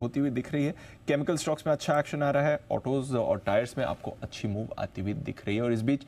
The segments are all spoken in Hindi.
होती हुई दिख रही है। केमिकल स्टॉक्स में अच्छा एक्शन आ रहा है, ऑटोज और टायर्स में आपको अच्छी मूव आती हुई दिख रही है। और इस बीच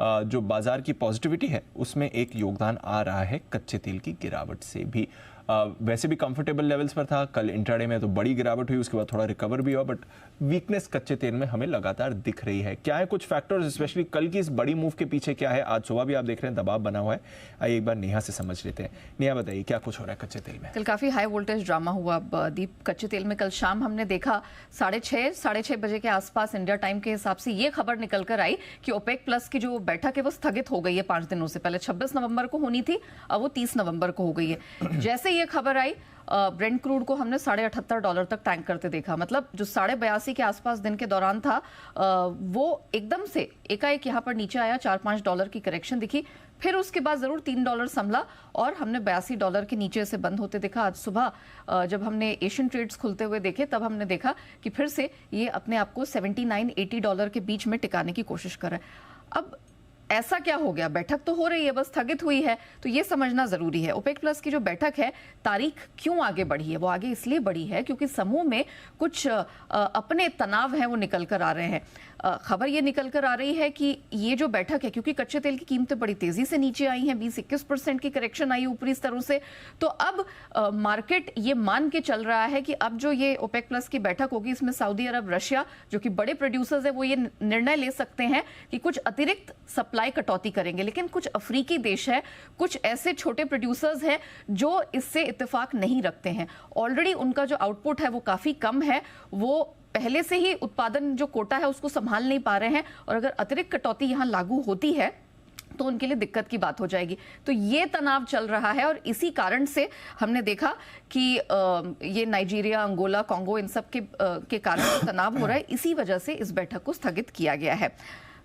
जो बाजार की पॉजिटिविटी है उसमें एक योगदान आ रहा है कच्चे तेल की गिरावट से भी। वैसे भी कंफर्टेबल लेवल्स पर था, कल इंट्राडे में तो बड़ी गिरावट हुई, उसके बाद थोड़ा रिकवर भी हुआ, बट वीकनेस कच्चे तेल में हमें लगातार दिख रही है। क्या है कुछ फैक्टर्स, स्पेशली कल की इस बड़ी मूव के पीछे क्या है? आज सुबह भी आप देख रहे हैं दबाव बना हुआ है। आइए एक बार नेहा से समझ लेते हैं। नेहा बताइए क्या कुछ हो रहा है कच्चे तेल में? कल काफी हाई वोल्टेज ड्रामा हुआ दीप कच्चे तेल में। कल शाम हमने देखा 6:30 बजे के आसपास इंडिया टाइम के हिसाब से ये खबर निकल कर आई कि ओपेक प्लस की जो बैठक है वो स्थगित हो गई है 5 दिनों से। पहले 26 नवंबर को होनी थी, अब वो 30 नवंबर को हो गई है। जैसे ये खबर आई ब्रेंट क्रूड को हमने $78 तक टैंक करते देखा। मतलब जो 82.5 के आसपास दिन के दौरान था वो एकदम से एकाएक यहाँ पर नीचे आया, $4-5 की करेक्शन दिखी। फिर उसके बाद जरूर $3 संभला और हमने $82 के नीचे से बंद होते देखा। आज सुबह जब हमने एशियन ट्रेड्स खुलते हुए देखे तब हमने देखा कि फिर से ये अपने आप को $79-80 के बीच में टिकाने की कोशिश कर रहा है। अब ऐसा क्या हो गया? बैठक तो हो रही है, बस स्थगित हुई है, तो ये समझना जरूरी है। ओपेक प्लस की जो बैठक है, तारीख क्यों आगे बढ़ी है? वो आगे इसलिए बढ़ी है क्योंकि समूह में कुछ अपने तनाव हैं वो निकल कर आ रहे हैं। खबर ये निकल कर आ रही है कि ये जो बैठक है, क्योंकि कच्चे तेल की कीमतें बड़ी तेजी से नीचे आई हैं, 20-21% की करेक्शन आई ऊपरी स्तरों से, तो अब मार्केट ये मान के चल रहा है कि अब जो ये ओपेक प्लस की बैठक होगी इसमें सऊदी अरब, रशिया जो कि बड़े प्रोड्यूसर्स है, वो ये निर्णय ले सकते हैं कि कुछ अतिरिक्त सप्लाई कटौती करेंगे। लेकिन कुछ अफ्रीकी देश है, कुछ ऐसे छोटे प्रोड्यूसर्स हैं जो इससे इत्तेफाक नहीं रखते हैं। ऑलरेडी उनका जो आउटपुट है वो काफी कम है, वो पहले से ही उत्पादन जो कोटा है उसको संभाल नहीं पा रहे हैं, और अगर अतिरिक्त कटौती यहां लागू होती है तो उनके लिए दिक्कत की बात हो जाएगी। तो ये तनाव चल रहा है और इसी कारण से हमने देखा कि ये नाइजीरिया, अंगोला, कांगो, इन सब के कारण तनाव हो रहा है। इसी वजह से इस बैठक को स्थगित किया गया है।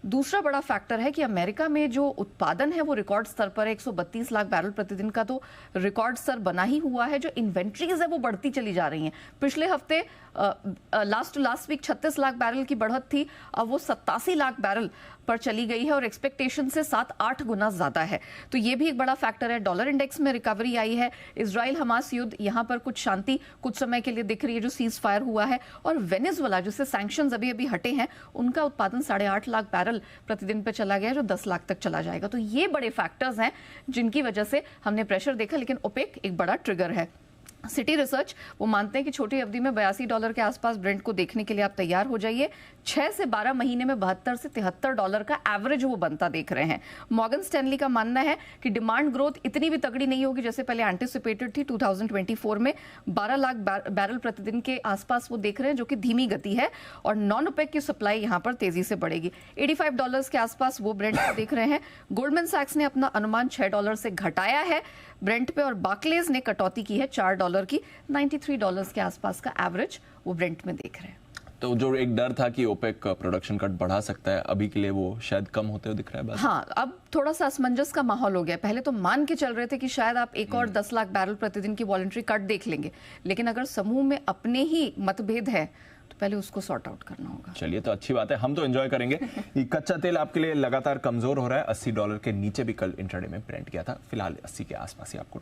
दूसरा बड़ा फैक्टर है कि अमेरिका में जो उत्पादन है वो रिकॉर्ड स्तर पर है। 132 लाख बैरल प्रतिदिन का तो रिकॉर्ड स्तर बना ही हुआ है। जो इन्वेंट्रीज है वो बढ़ती चली जा रही हैं। पिछले हफ्ते लास्ट वीक 36 लाख बैरल की बढ़त थी, अब वो 87 लाख बैरल पर चली गई है और एक्सपेक्टेशन से 7-8 गुना ज्यादा है। तो ये भी एक बड़ा फैक्टर है। डॉलर इंडेक्स में रिकवरी आई है। इजराइल हमास युद्ध, यहाँ पर कुछ शांति कुछ समय के लिए दिख रही है, जो सीज फायर हुआ है। और वेनेजुएला जिससे सैंक्शंस अभी अभी हटे हैं, उनका उत्पादन 8.5 लाख बैरल प्रतिदिन पे चला गया, जो 10 लाख तक चला जाएगा। तो ये बड़े फैक्टर्स हैं जिनकी वजह से हमने प्रेशर देखा। लेकिन ओपेक एक बड़ा ट्रिगर है। सिटी रिसर्च वो मानते हैं कि छोटी अवधि में $82 के आसपास ब्रेंट को देखने के लिए आप तैयार हो जाइए। 6 से 12 महीने में $72 से $73 का एवरेज वो बनता देख रहे हैं। मॉर्गन स्टैनली का मानना है कि डिमांड ग्रोथ इतनी भी तगड़ी नहीं होगी जैसे पहले एंटिसिपेटेड थी। 2024 में 12 लाख बैरल प्रतिदिन के आसपास वो देख रहे हैं, जो कि धीमी गति है, और नॉन ओपेक की सप्लाई यहाँ पर तेजी से बढ़ेगी। $85 के आसपास वो ब्रेंट को देख रहे हैं। गोल्डमैन सैक्स ने अपना अनुमान $6 से घटाया है ब्रेंट पे, और बार्कलेज ने कटौती की है $4 की। $93 के आसपास का एवरेज वो ब्रेंट में देख रहे हैं। तो जो एक डर था कि ओपेक प्रोडक्शन कट बढ़ा सकता है, अभी के लिए वो शायद कम होते हुए दिख रहा है। हाँ, अब थोड़ा सा असमंजस का माहौल हो गया। पहले तो मान के चल रहे थे कि शायद आप एक और 10 लाख बैरल प्रतिदिन की वॉलंटरी कट देख लेंगे, लेकिन अगर समूह में अपने ही मतभेद है तो पहले उसको सॉर्ट आउट करना होगा। चलिए, तो अच्छी बात है, हम तो एंजॉय करेंगे। ये कच्चा तेल आपके लिए लगातार कमजोर हो रहा है। $80 के नीचे भी कल इंट्राडे में ब्रेंट गया था। फिलहाल 80 के आसपास ही आपको